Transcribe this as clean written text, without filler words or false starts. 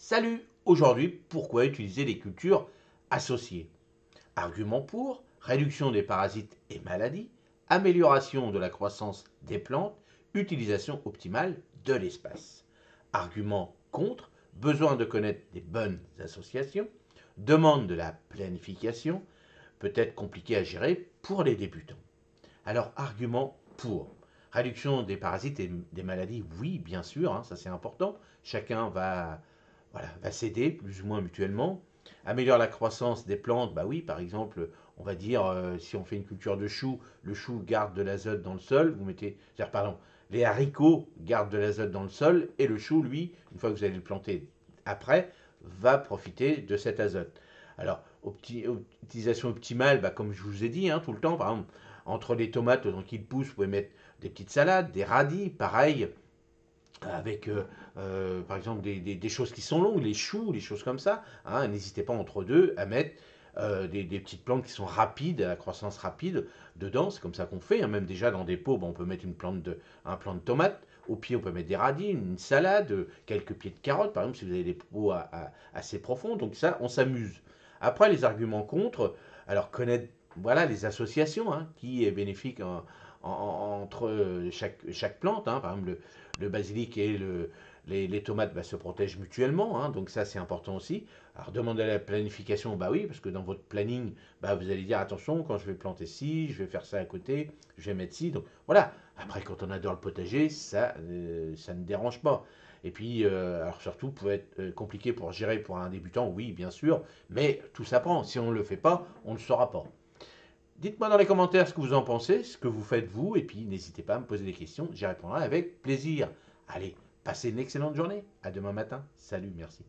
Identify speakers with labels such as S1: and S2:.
S1: Salut! Aujourd'hui, pourquoi utiliser les cultures associées? Argument pour, réduction des parasites et maladies, amélioration de la croissance des plantes, utilisation optimale de l'espace. Argument contre, besoin de connaître des bonnes associations, demande de la planification, peut être compliqué à gérer pour les débutants. Alors, argument pour. Réduction des parasites et des maladies, oui, bien sûr, ça c'est important. Chacun va s'aider plus ou moins mutuellement. Améliore la croissance des plantes, bah oui, par exemple, on va dire, si on fait une culture de choux, le chou garde de l'azote dans le sol, pardon, les haricots gardent de l'azote dans le sol, et le chou, lui, une fois que vous allez le planter après, va profiter de cet azote. Alors, utilisation optimale, bah, comme je vous ai dit tout le temps, par exemple, entre les tomates, tant qu'ils poussent, vous pouvez mettre des petites salades, des radis, pareil, avec par exemple des choses qui sont longues, les choux, les choses comme ça. N'hésitez pas entre deux à mettre des petites plantes qui sont rapides, à croissance rapide dedans. C'est comme ça qu'on fait. Même déjà dans des pots, on peut mettre un plant de tomate. Au pied, on peut mettre des radis, une salade, quelques pieds de carottes, par exemple, si vous avez des pots assez profonds. Donc ça, on s'amuse. Après, les arguments contre, alors connaître voilà, les associations, qui est bénéfique entre chaque plante. Par exemple, le basilic et les tomates se protègent mutuellement, donc ça c'est important aussi. Alors demander la planification, bah oui, parce que dans votre planning, vous allez dire attention, quand je vais planter ci, je vais faire ça à côté, je vais mettre ci, donc voilà. Après, quand on adore le potager, ça ne dérange pas. Et puis, alors surtout, peut être compliqué pour gérer pour un débutant, oui, bien sûr, mais tout s'apprend. Si on ne le fait pas, on ne le saura pas. Dites-moi dans les commentaires ce que vous en pensez, ce que vous faites vous, et puis n'hésitez pas à me poser des questions, j'y répondrai avec plaisir. Allez, passez une excellente journée. À demain matin. Salut, merci.